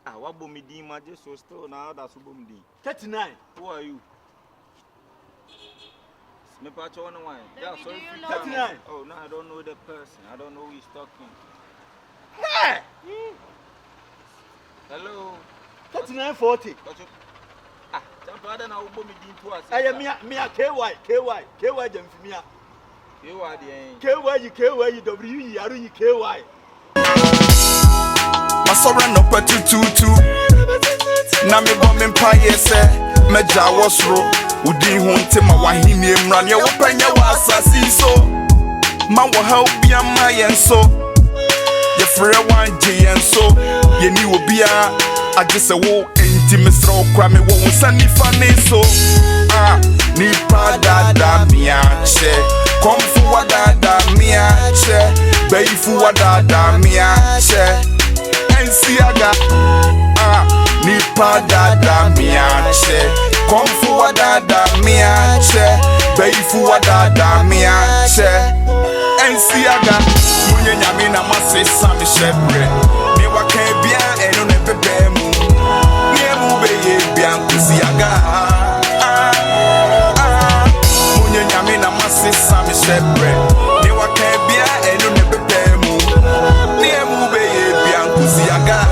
Ah, what bomb di maje so still now that's bomb di. 39. Who are you? Me patch on wine. Yeah, so if you 39. Oh, no, I don't know the person. I don't know who he's talking. Hey! Hello. 3940. Ah, jump out and I'll bomb me to us. I am Mia KY Gyamfi Mia. You are the KY W Yaru KY. Masora no patututu. Na me bomb empire say meja wasro. Udi hunte ma wahini emranye wopanya wa asasi so. Ma wo ha obi ama yen so. Ye frɛ wanje yen so. Ye ni obi a agese wo enti mesra okra me wo nsani fane so. Ah ni padada miache. Komfu wadada miache. Beifu wadada miache. Ensiaga ah ni padada miache. Komfu wadada miache. Beifu wadada miache. Ensiaga munye nyame na masesa me shebre. Ni wakebia eno ne bebemu. Ni emu beye bia nkusiaga munye nyame na masesa me shebre. Ni wakebia eno ne bebemu. Ni emu beye bia nkusiaga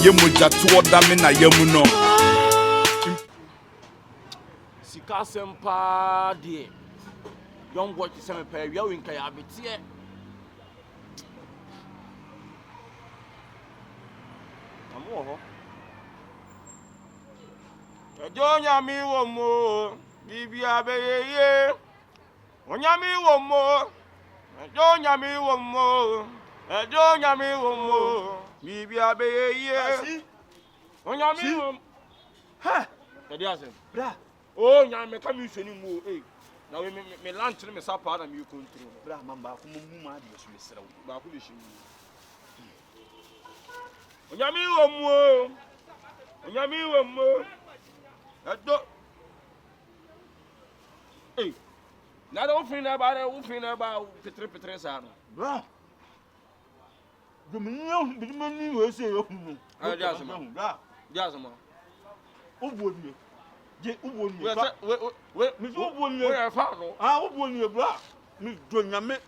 yemu jatu oda me na yemu no Sika sempa de young boy se me pa wia winka ya betie amo ho ejonya mi wo mo bibia beyeye onya mi wo mo ejonya mi wo mo ejonya mi wo mo bibia beyeye onya mi wo ha edi asem Bra. Oh, nya me come you mu eh. Na we me lunch me sapa na me control. Bra mamba ko Momaa de so mesra wo. Ba ko be shi mu. Onya mi wo mu o. Onya mi wo mu. Ado. Eh. Na do fin na ba petre sa no. Bra. Dominio bidimani we se yo hu. Ah, dia asema. Bra. Dia asema. Obuoni. Je obuoni. We mi so obuoni. we fa no. Ah obuoni bra. Mi do nyame.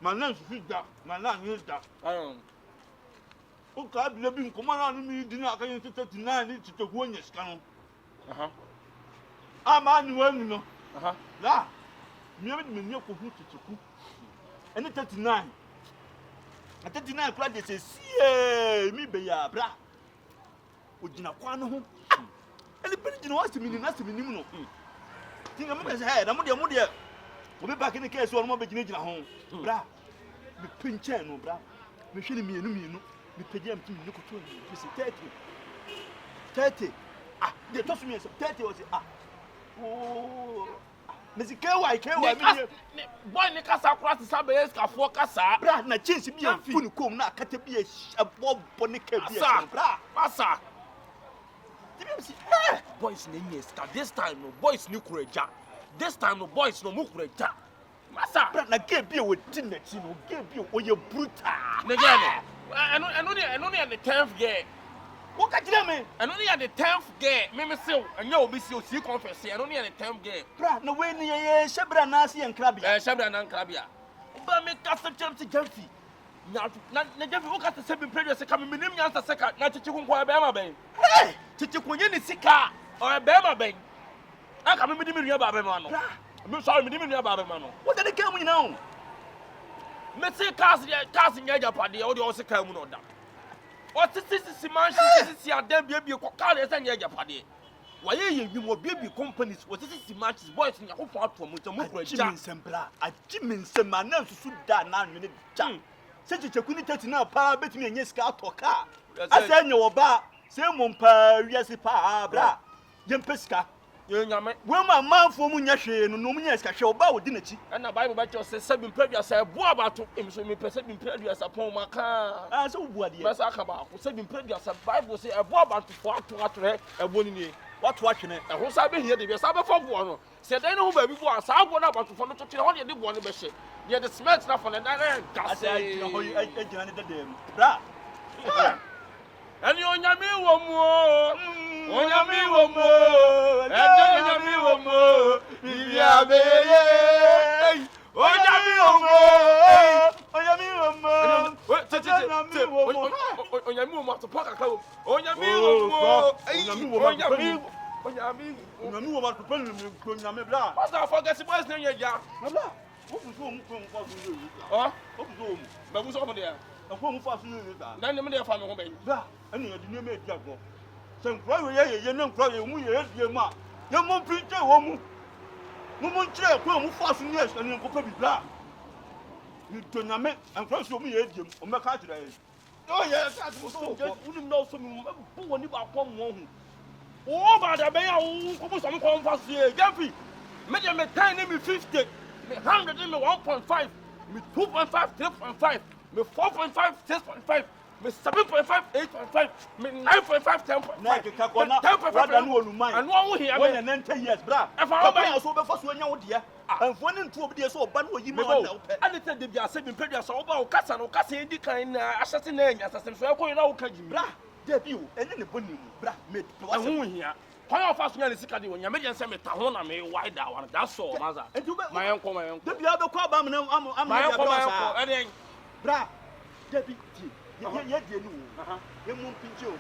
Manan su da. Manan ni da. Ayon. O ka bi lebi nkoma na mi di na kan 39 ni titeku onye sika no. Aha. Ama ni wanu no. Aha. La. Mi am di me ko hu titeku. Ene 39. A 39 kula de se sie mi be ya bra. O gina kwa no ho. Ele pedi gina wasi mi ni na se mi nim no. Tinga mo be se he da mo de o be back in the case o mo be gina ho. Bra. Mi pinche no bra. Mi hwe ni mienu. Mi pedi am timi ni ko to ni se 30. Ah, de to so mi se 30 o se ah. Oh. Mesi KY mi boy ni kasa kura ti sabe eska kasa. Bra na chance bi am funu kom na akata bi a bobo ne ka bi a bra. Masa. Tibimsi Boys ni eska this time no boys ni kureja. This time no boys no mu kureja. Masa. bra na ge bi we tin na chi no ge bi o ye brutal. Ne gane. Eno ni the 10th girl. Wo ka kire me? Eno ni the 10th girl. Me say anya obi si o si confess. Eno ni the 10th girl. Bra na we ni ye shebra na ase en krabia. Shabra na krabia. Ba me kasa chamti Gyamfi. Na Gyamfi wo kasa se bi previous se ka me nim nyansa se ka na chichi kunko e be ma ben. Hey! Chichi kunye ni sika o e be ma ben. Aka me nim nua ba be ma no. Me sorry me nim nua ba be ma no. Wo de ka mu nyina o. Me se cars nya japade o de o se ka mu no da. O sisi man sisi adam bia ko car e se nya japade. Waye ye bi mo bia companies o sisi matches boys nya ko fa to mu kura ja. Ajimin sem na susu da na nwene ja. Se Kyekyeku ni 39 pa betimi enye sika atoka. Asa nya wo ba se mo mpa wiase pa bra. Ye mpesika. Ye nyame. When my man for munya hwe no no munya ska hwe oba odi na chi. And the Bible bet you say 7 previous say bo about to him so me person be previous upon maka. Ah so bu ade. Masa aka ba ko 7 previous Bible say bo about to for ato eboni ni. What ne? E ho sa be here de be sa be for bo no. Say dan no ba bi bo sa bo na about to for no to tire ho de bo no be hye. Ye the smelt na for na gas. I say no ho agina ne dedem. Bra. And you nyame wo mo. Onyame wo mo. Onyame wo mo. Bibia be ye. Onyame wo mo. Onyame wo mo. Onyame wo mo to paka ka wo. Onyame wo mo. Onyame wo mo to pelu mi nyame bra. What's that forget the boys name ya? Bra. Wo bu so mu ko mu fa so yi. Oh? Wo bu so mu. Ba bu so mo de. Ko mu fa so yi ta. Na nem de fa me ho ben. Bra. Enu ya di ne me dia go. Se nkro ye ne nkro ye mu ye die ma. Ye mo pinche wo mu. Mu nchire ko mu fa so ni esani ko pa bi bra. Ni to nyame nkro so mu ye die o me ka tire ye. Oh yeah, that's so good. You know so me bu woni ba kwa mo hu. Oh ba da be ya wo ko so me ko mfa so ye. Gyamfi. Me de me 10 me 50. Me 100 me 1.5. Me 2.5 3.5. Me 4.5 6.5. Me 7.5 8.5. Me 9.5 10.5. Na ke ka ko na wada no oluman. Anu wo hia me. When 90 years bra. E fa ba ya so be fa so anya wo de. Anfo ne ntu obi de so oba no yi ma na wo pe. Ade te de bia se bi pedu so oba wo kasa no kasa edi kan na ahyete na anya sasem so ekọ na wo ka jimi. Bra. De bi o ene ne boni mu bra. Me pe wa wo hia. Kwan ofa so nya ne sika de wo nya me je se me ta ho na me wide that one. That's all maza. My enko. De bia be kwa ba me am my enko. Ede bra. De bi ti. Ye die ni wo. Ye mu pinche o.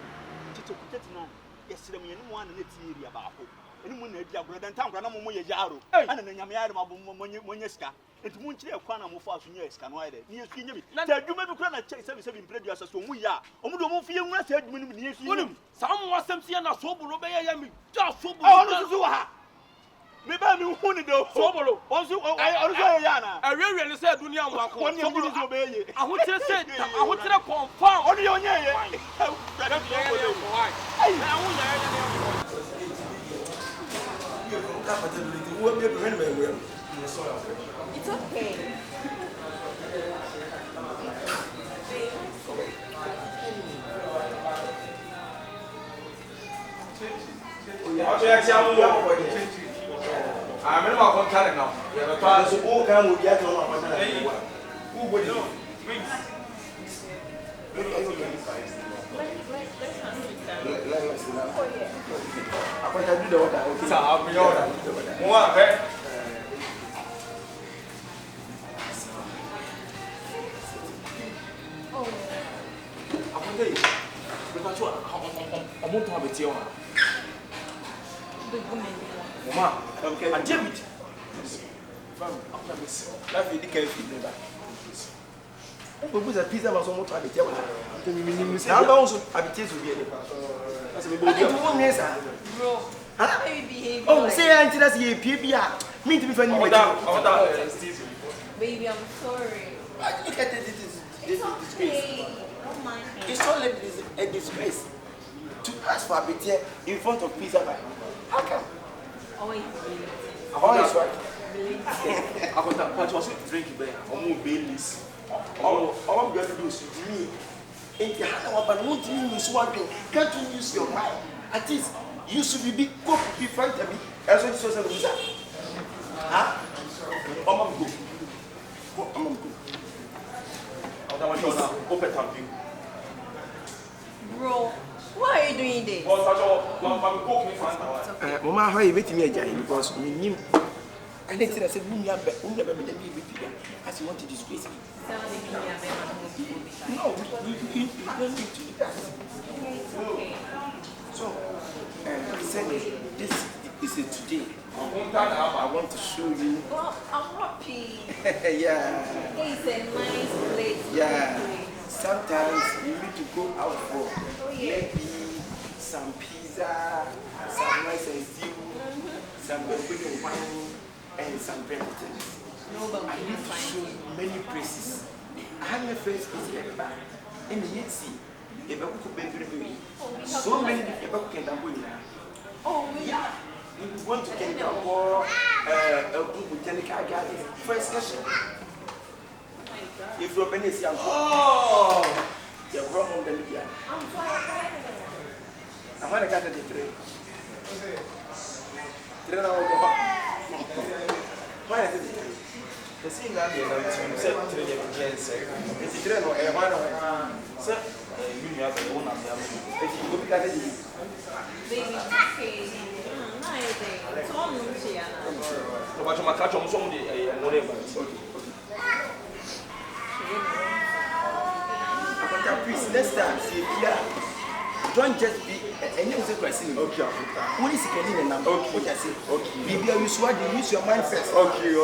Tete kutete na. Ye sire me ne mo ana na ti area ba ko. Eni mu na edi agoro dan tankra na mo ye yaro. Ana na nyame yaro ma bo mo nye sika. Enti mu nchire kwa na mo fa so nye sika no ayde. Ni yesu nyemi. Ta adwuma bi kura na check 77 predu so mu ya. Omu do mo fie nwura sa adwuma ni ni yesu. Wonim, sa mo asem sie na so bolo be ya mi. Ja so bolo. Ah onu so wa ha. Me ba mi hu ni do. So bolo. Onu so ye ya na. Awewe ne say dunia mo akọ. Oni so so be ye. Ahotire say, ahotire confirm. Oni ye onye ye. Ai, na wo ya ya. It's okay. Momaa, a David. That is the case. Because a pizza was almost at the table. Now, also, I be teased with you. Bro, how are you behaving? Oh, say I until I see a PBR. Me to be funny. Baby, I'm sorry. Look at it. It's okay. Don't mind me. It's all a disgrace to ask for a bit in front of pizza. How come? Always Always right. I got that part was drink beer. I'm Baileys. All I'm going to do is me. If you have one, won't you use one thing? Can't you use your mind? At least you should be big cook in front of me. As well as social visa. Huh? I'm going to go. I'm going to go. Open tapping. Bro, why are you doing this? Momaa, how you waiting me because me knew. I didn't say I said, we never made a baby as you want to disgrace me. No, you don't need to do that. Okay. So, said this is today. I want to show you. Well, I'm happy. Yeah. It's a nice place. Yeah. Sometimes you need to go out for maybe some pizza, some rice and stew, some barbecue wine, and some vegetables. I need to show you many places. I have my friends here in the Yetsi. So many people can do it. Oh, really? Yeah. want to get more first session. If you're penny, oh, you're wrong on the media. I want to get the train. Why is it? The thing that you said to the agents, it's a train or a one of sir, you have a one of them. If you look at it, Baby, okay. But you might catch on some day and whatever. Please, next time, see, yeah. Don't just be any of the question. Okay. What is it? Okay. Okay. Maybe you use your mind first. Okay.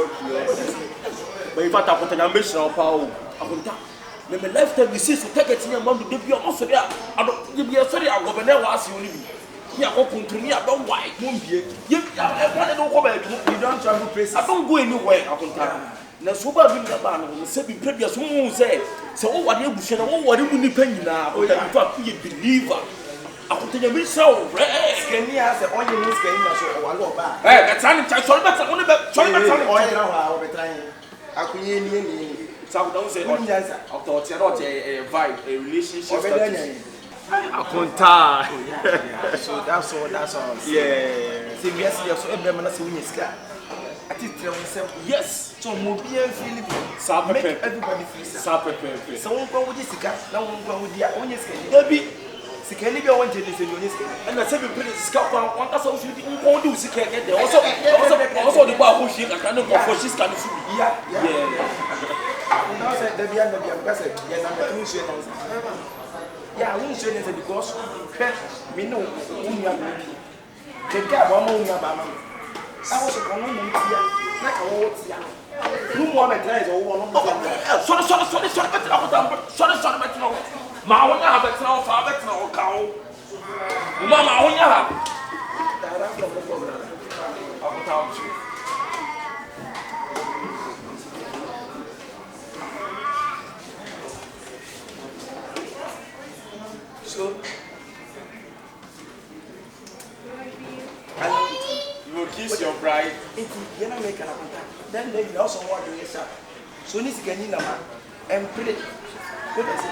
But if I put an ambition of power, I will tap. Maybe lifetime we see to take it in your mom to be also there. I don't give you a sorry, I will never ask you. You are going to me about why. You don't travel places. I don't go anywhere. I will tap. Na soba bi na ba no se bi previous won say se wo wade abusu na wo wade mu nipa nyina o da fa be believer akotanya mi saw Skani has a only new skani na so o wale oba that time sorry better one be sorry better o yira wa o betran akunye ni so we don't say after what a vibe a relationship akonta so that's all yeah see we see so every man say we ska ati tell himself yes so mobile feeling make everybody feel sapepe so won kwa wudi sika na won kwa wudi a onye sika ebi sika ni bi won tell say onye sika and say be put sika kwa won ka so wudi won wudi sika get there also the bar who she can no for she's can so be yeah now say the bia because yeah na me share na yeah we share na because me no unya me keka ba ma unya ba ma I was a common tia, like a old tia. Who more than or one of sorry, Ma, when I have it now, father, no cow. Mama, when you have so you will kiss your bride. You know, make an appointment. Then you also want to yourself. So, this can you know, and pray. What is it?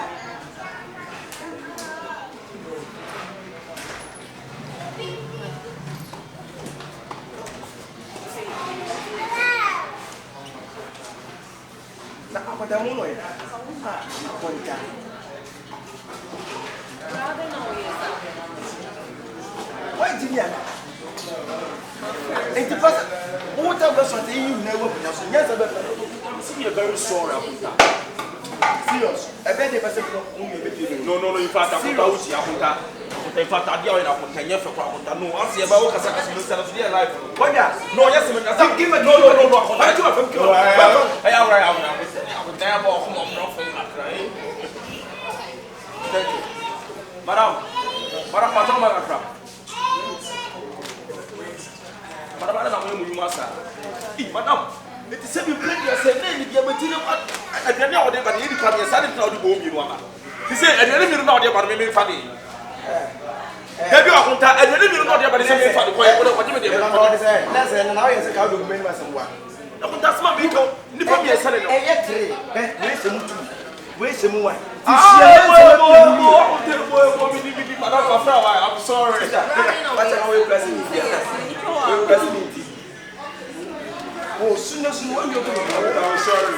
Apa dah mulai? Appointment. Why did you? It's because what I was saying, you never put us. Yes, I'm very sorry about that. Serious. I bet the person no, in fact, I'm not in fact, I didn't have to for no, I'll see about what I said life. What? No, yes, give me no. I do have to thank you. Madam, Madam, it is same play yourself, then you have a team at the end of the day, you can decide to do bomb you want. He said, and you know about me funny. Have you a contact? And you know about the same funny. What do you say? That's now is a cow to remember someone. That's my big nipper be a son. Where's the one? I'm sorry. Oh, soon as you want to go, I'm sorry.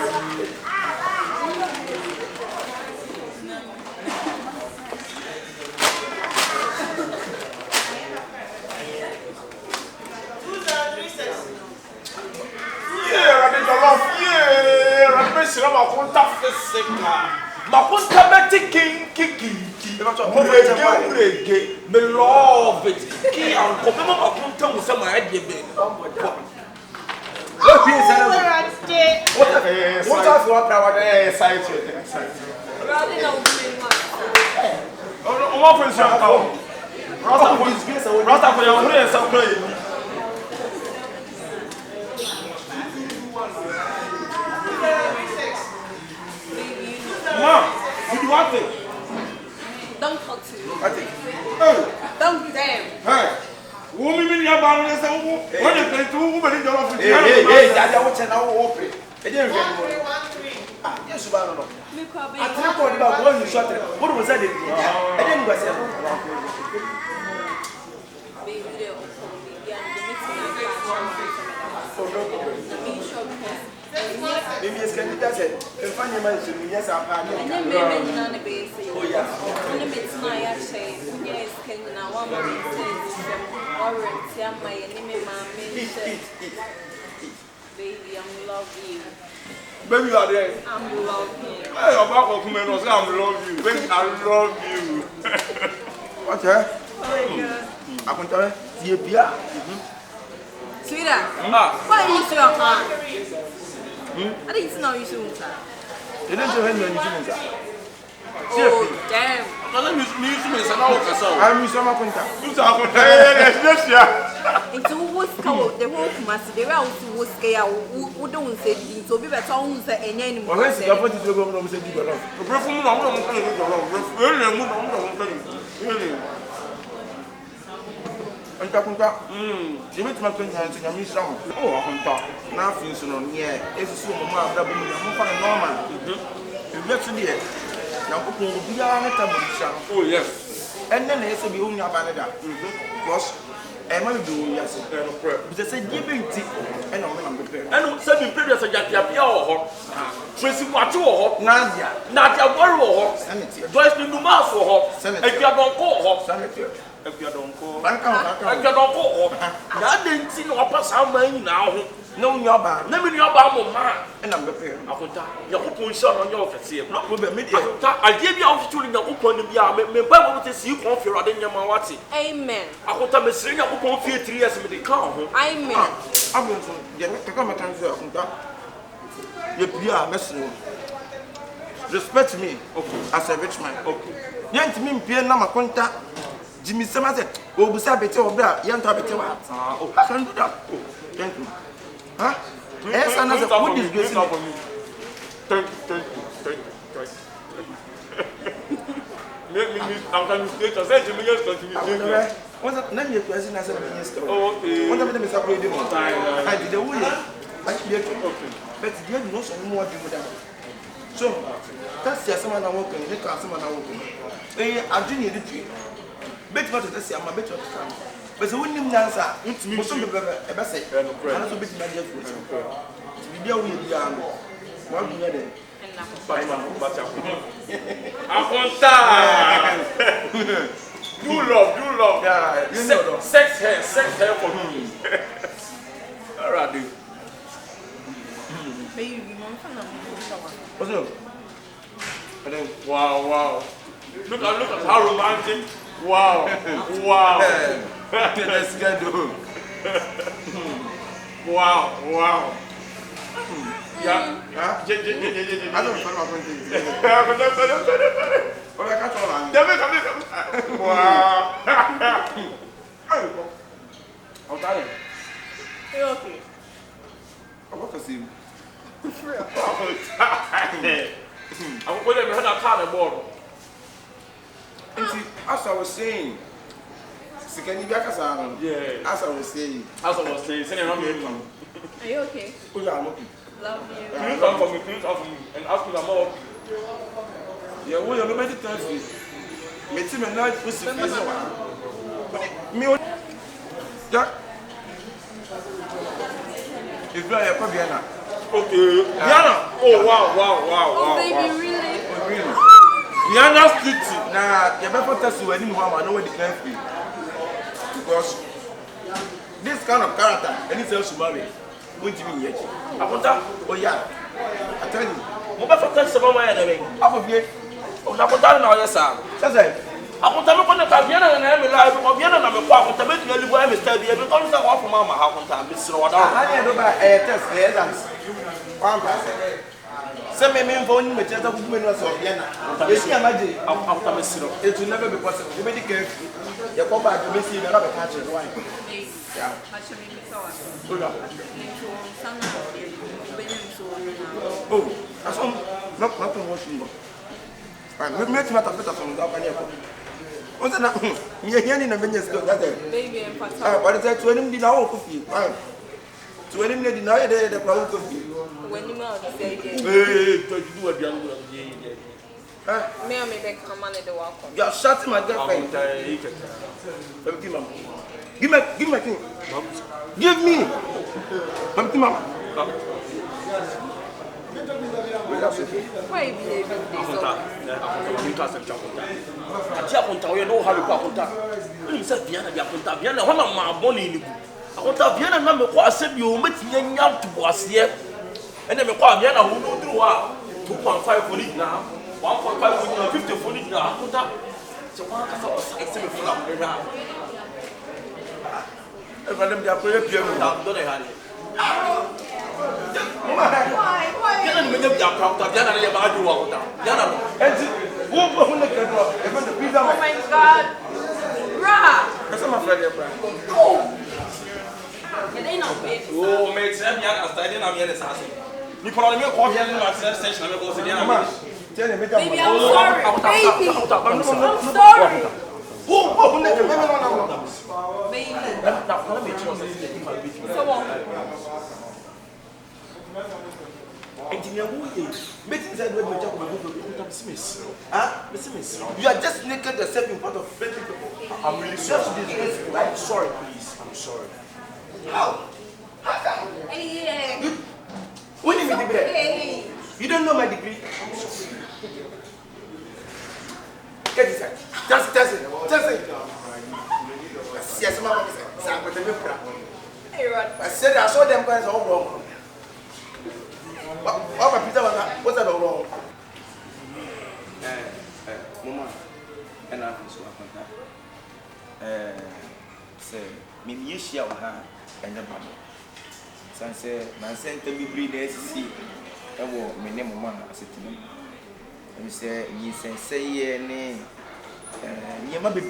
Me love it. Key and come on, come with some idea. What have you up there? Side you want it? Don't talk to me. I think. Don't do them. Hey, Woman, you are bound to say, what is the two women in your office? Hey, Daddy, I watch an hour open. I didn't get one. Yes, you are. I can't call about one shot. What was that? I didn't go. Maybe it's going to be a funny man. Yes, I'm on the base. Oh, yeah. When it's my actually, yes, can now one more my enemy, baby, I'm love you. Baby, you are there. I'm love you. I love you. Baby, I love you. What's that? Oh, my God. I'm going to tell you. Sweetheart, why are you so hard? I didn't know you soon, sir. You didn't know when you soon, sir. Oh, damn. I'm using my contact. It's always called the whole master. They were also scared. Who don't say so? Be better on the any more. Where's the government to go on the you meet my contact in a mission. Oh, I'm talking. Nothing so on here. It's so much that I'm normal. You get to the oh, yes. And then they say, be only a banana. Because I might do yes, they say, giving tea and I'm prepared. And seven previous of Gyamfi, Tracy Macho, Nadia, Warrior, Joyce Numas for her, Senator. if you don't call her, Senator. if you don't call I if you don't call her. That didn't see no pass how many now. No, your band. Never knew about Momaa. And I'm prepared. I could die. Your open son on your office here. Not with the media. I gave you opportunity to open the army. Me Bible to see you Confion rather than Yamawati. Amen. I could tell me, say, you open 3 years with the car. Amen. I'm going to come and tell you. You are messing. Respect me, okay, as a rich man. Okay. Young to me, Pierre Nama contact Jimmy Samaset. Oh, beside better or bra, young to better. Oh, I can do that. Oh, thank you. Huh? Yes, another food is good for me. Thank you. I'm going to say to me, yes, continue. What's that? Name your question as a minister. Oh, okay. What am I separating? I did the way. I did okay. But you know some more than that. So, that's the someone I walk in, make someone I walk in. I do need it. Bet what to say, I'm a better time. But the winning answer, it's me, some of the best. And also bit my dear food. We deal with the arm. One minute. Do love. Yeah, you know. Sex hair for me. All right, dude. What's up? Wow. Look at how romantic. Wow. Let's get do. Wow. Yeah. I don't follow my things. What I catch on? Wow. I'm tired. You okay? I want to see you. I'm going to have a car board. As I was saying, Sika Bonee, yeah. as I was saying, send around me. Are you okay? oh yeah, I'm okay. Love you. Can you come for me, and ask me about Yeah, we are nobody tells me. Me team and night was the first one. Me, yeah. It's very a problem. okay. Diana. Oh wow. Oh, baby, really? Oh, really? Diana Street. Nah, you better test you any more. I know where the client be. Because this kind of character, any sales to marry, won't even yet. Oh yeah, I tell you. Momaa test some my enemy. Half of you. Oh, na konta na oye sa. That's it. Akonta me konta ka Diana na me live. Ko Diana na me kwa akonta me tuli bo me style bi. E be kon say wa for mama ha akonta me siro wada. I know about test dance. One person. Some men for me to tell you no so Diana. You see imagine Akonta me siro. it will never be possible. You make it. You come back to me see the rabbit catch why. Yeah. Oh, that's all. Not watching. Right, we make matter better from that one. What's that? You're hearing a minute ago. Baby and Pata. What is that? 20 did our coffee. 20 minutes denied the power coffee. When you know the say, Hey, do what you're doing. may I make a man at the walk? You are shutting my girlfriend. Give me. Give me. Mama. Why, baby? Oh my God, Bra! That's my friend. Oh, and they not big. Oh, mate, I'm studying. I'm here. You probably make call here in my station. I'm going to Baby, I'm sorry. Baby, I'm sorry. Baby. So what? You are just naked yourself in front of plenty people. I'm really sorry. I'm sorry, please. I'm sorry. How? Hey, What do you mean, hey. you don't know my degree? Get this out. Test it. Yes, Mama. Hey, Rod. I said I saw them guys all wrong. What my Peter was that? What's that all wrong? Momaa, and I'm so say, maybe you share her and the mother. Say, my center be breed see. I will my name Momaa as it to me. And say, you say, ye name. You might be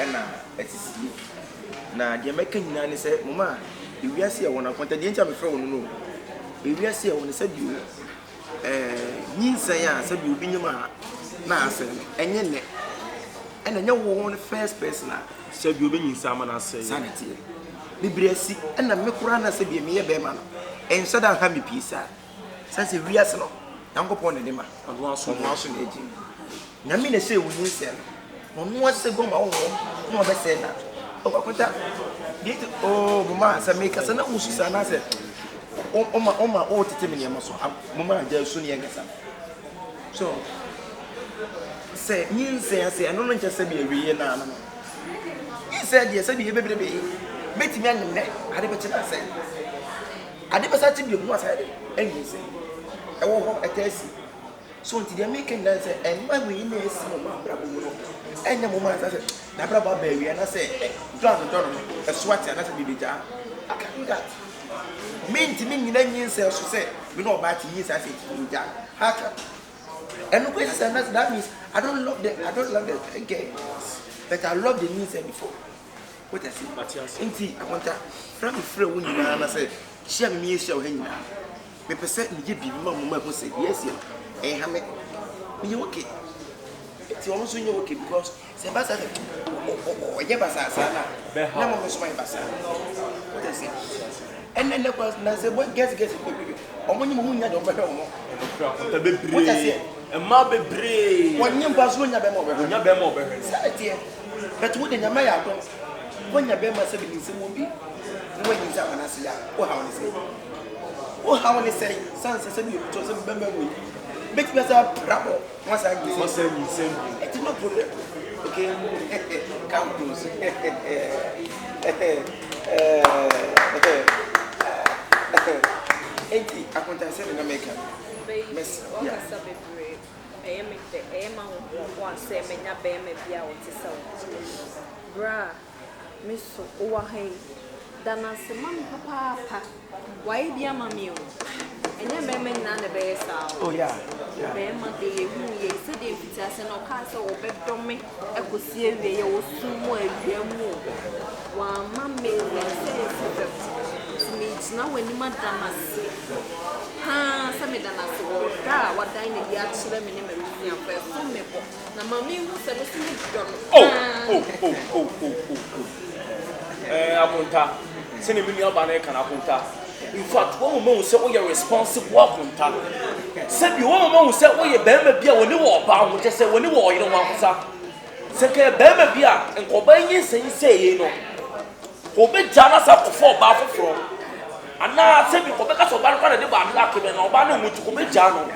and it's sleep. Now, the American nanny said, Momaa, if we are see, I want to contact the entire before no. If we are see, I want to say you, you say, I said, you'll be your man. Now, and yet, and I know one first person. Said you been in Salmon, I say. Sanity. Libresi, and a Makurana said, be a mere beman, and said, I'll have me peace. Since a real son, don't go upon the demand, and once on once in aging. Namina say, we will sell. One was a bomb, no, I said that. Oh, Momaa, I make us an almost an answer. Oh, my old Timmy, Momaa, there's soon younger son. So, say, you say, I say, I don't just say be a real man. He said, yes, I be a baby. Make me on the neck. I never said. I never said to be one side. And you say, I won't a test. So, until the American dancer, and my way in there is and the moment I said, Nabra baby, and I say, John, a sweater, and that's a baby jar. I can't do that. Mean to me, 9 years, I should say, you know about years, I say, Jack. And the question that means I don't love the again, but I love the news before. What I say, Inti, I want that from the free when you and I said, share me a show him now. Me percent me give you Momaa who said, yes, you have me okay. It's almost when you're okay because Sebastian, oh, Yabasa, no one was my basa. What I say. And then the question I said, what gets it? Or when you moon, I don't know. What I say. A mabbe brave. When you pass when you have more, but what in your Maya, when you have been serving some will be when you have an answer. Oh, how I say, Sans said you to some memory. Make me a bravo. Once I must say, you send it is not problem. Okay, come close. I want to say in America. Miss, I am the Emma one say, may not be a bra, Miss Owahay, Dana Simon Papa, why be a mammy? And then men none the best out. oh, yeah. Bema de who ye said if it has no castle or bedroom, I could see they were soon more more. While mammy says to me, it's now when you madam say, ha, some of them are what dining the actual minimum. champagne and first so me bo. Na mami who say me don. Apunta. Send me your banner can apunta. In fact, one woman will say, oh, you're responsible. Apunta. Say, you one woman will say, oh, you're better be when you walk out. Just say, when you walk, you don't want to say, better be and Cobain say, you know. Obey Janas up for baffle from. And now, say, because of Barca, the Barca, and Obano, which will be Jano.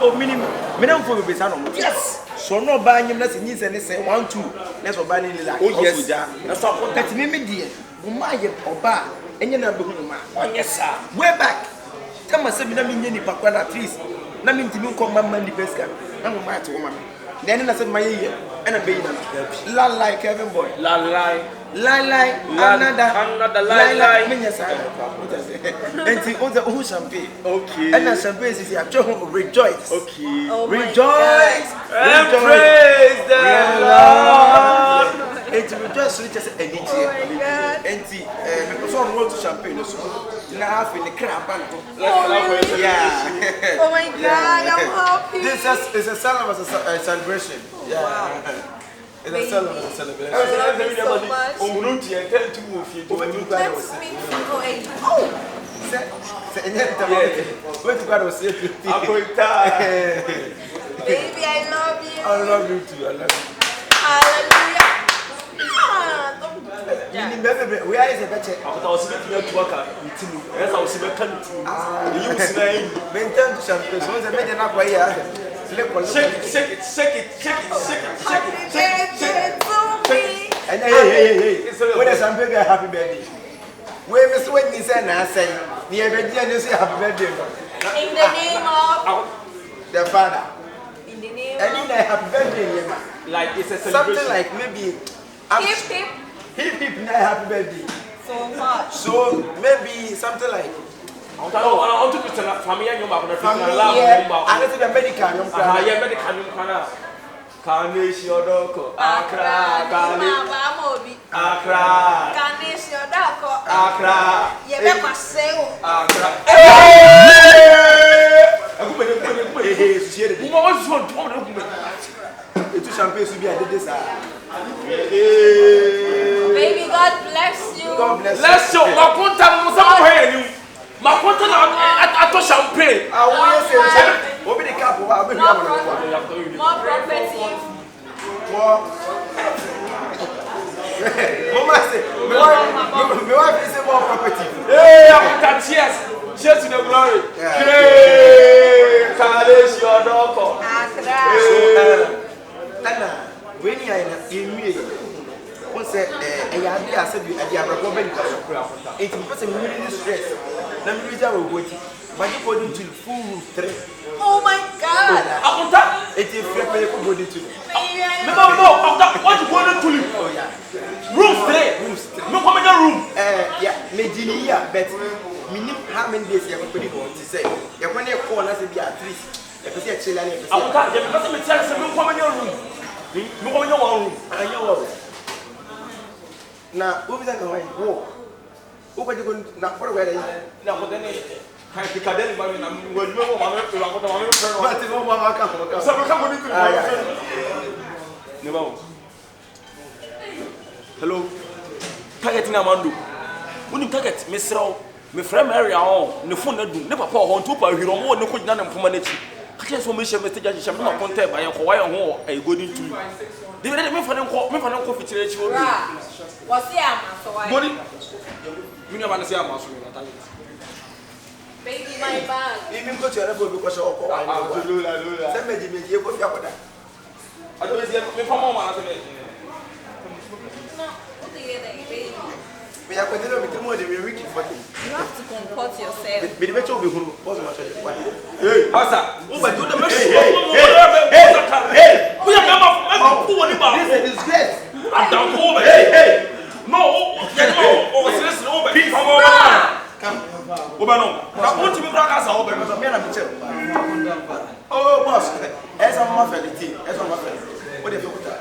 Oh, minimum for Besano. Yes. So no buying him, let's use and say 1, 2. Let's buy it like, oh, yes, that's all. That's me, dear. Momaa Oba, and you never know. Oh, yes, sir. Way back. Tell myself, you don't mean any Pakwana trees. Nothing to me, come my money, Pesca. I'm a mad woman. Then I said, my year, and a baby. La like Kevin boy. La lie. Another lie. And see all the whole champagne. Okay. And the champagne is here. Rejoice. Okay. Oh, rejoice. And praise the Lord. And to rejoice, just a DJ. Oh my God. And see, because I want to champagne. So now I feel the crap. Yeah. Oh my God, I'm happy. This is a celebration. Yeah. Wow. It's a celebration. Thank you so much. Baby, I love you. I love you too. I love you. Hallelujah. Where is the better? I was making a worker with you. Yes, I was making you use name. Maintain to champagne. So the better not here. Shake it. And hey. When is champagne happy birthday? Where Miss Whitney said, I say, near birthday, you say happy birthday. In the name of the Father. In the name of. And in a happy birthday, like it's a celebration. Something like maybe hip, happy birthday. So much. So maybe something like. I want to put a family and your mother. I don't think the medical. Carnage your dog. Accra. Carnage your dog. Accra. You better say. Accra. Champagne to be a this. Baby, God bless you. God bless you. Let's show I to champagne. I want to say, what be the cup? More property. Momaa say, my wife is more property. Hey, I'm cheers. Cheers to the glory. Hey, Kalesh your dog. Accra. When you are in me, one said, I said, I have a problem. It's because I'm really stressed. Let me read our word. But you go into full roof 3. Oh my God! It's a free pay for body to. No, what you going to live? Oh, yeah. Room 3. No, come in your room. Yeah, Medina, but minimum how many days you have to go to say? You're going to call us at least. Because you're chilling. I'm not going to tell you, come in your room. No, in your room. And you now, who is that going? Who are you going to now? What are you? Now, but then I think I didn't buy them. Well, you know, I'm not going to hello. Target in Amando. When you target Miss Row, my friend Mary, no phone, never pour on top of your own, no good none of humanity. I can't so much message as you shall contact by a Hawaii or a good into you. They let me for them coffee to let you. What's the answer? You never say I'm answering. Baby, my bag. Even go to a level because of Lula. Send me the coffee after that. I don't see me from Momaa. Baby. We are going to be more than we reach for you. You have to comport yourself. Be the better of who was much. Hey, Master. Oh, but do the best. Hey, we are going this is disgrace. I'm down over. Hey. No, listen over. Come on. Obano. I want to be broadcast over. Oh, boss. As a muffin, as a muffin. What if you put that?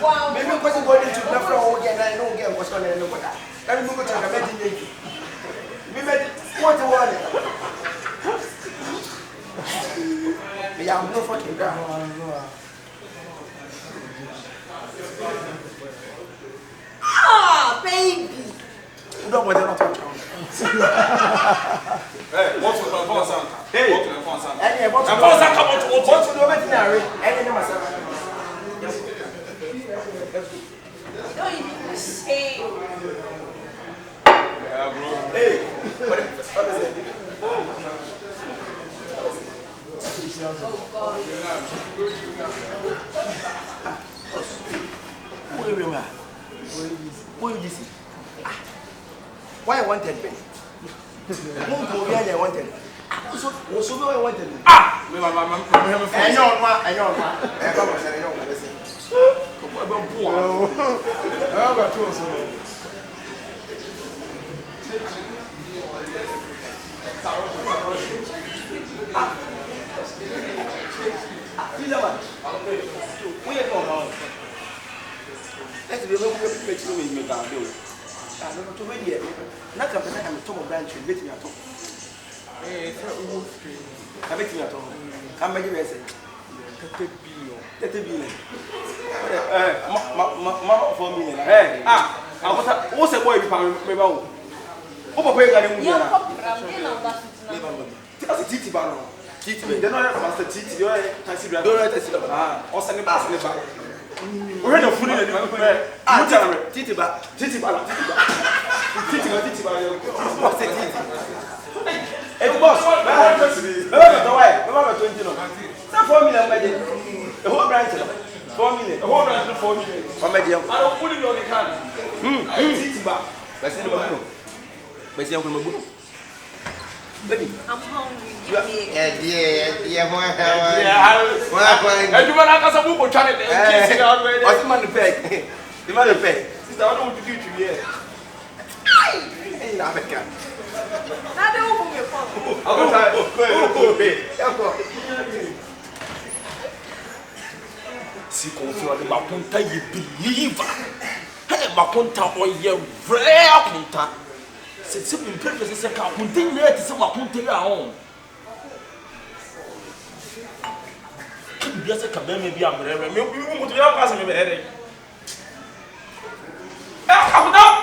Wow. Maybe because you're going to the floor again, I know again what's going to end up with that. Let me go to the Yeah, I'm not fucking down. Ah, baby. You don't want to touch on. Hey, what's the phone sound? Hey, What's the phone sound? any what's The phone sound come out to what to do with Nari? Any number 7. Don't even say. Yeah, bro. Hey, what is it? Oh God. Who you see? Why I wanted me? Who go here I wanted? So why I wanted me? Ah! Me, my I know one. I know one. I know one. Listen. Come on, boy. I got two so. Let's be able to make sure we make our deal. I'm not too ready yet. Not a person I'm talking about branch, wait me at all. I bet me at all. Come back here, I say. 30 billion. Ma 4 million. Hey, what's a boy you found? Maybe I'll pay a Yeah, that's a titi bar. Titi, they're not master titi, you're a taxi driver. Don't let us or send a pass in the back. We're not fooling anymore. Titi bar. What's a titi? Hey, boss, remember 20. Not 4 million, the whole branch. 4 million. The whole branch, 4 million. I don't put it on the card. Titi bar. Baby, I'm hungry. See, Confion, my punta, you believer. Hey, my punta, or you rare punta. C'est une préférence, c'est qu'à compter net, c'est ma compter à on. Bien c'est quand même bien, mais vous me direz pas ça, mais ah,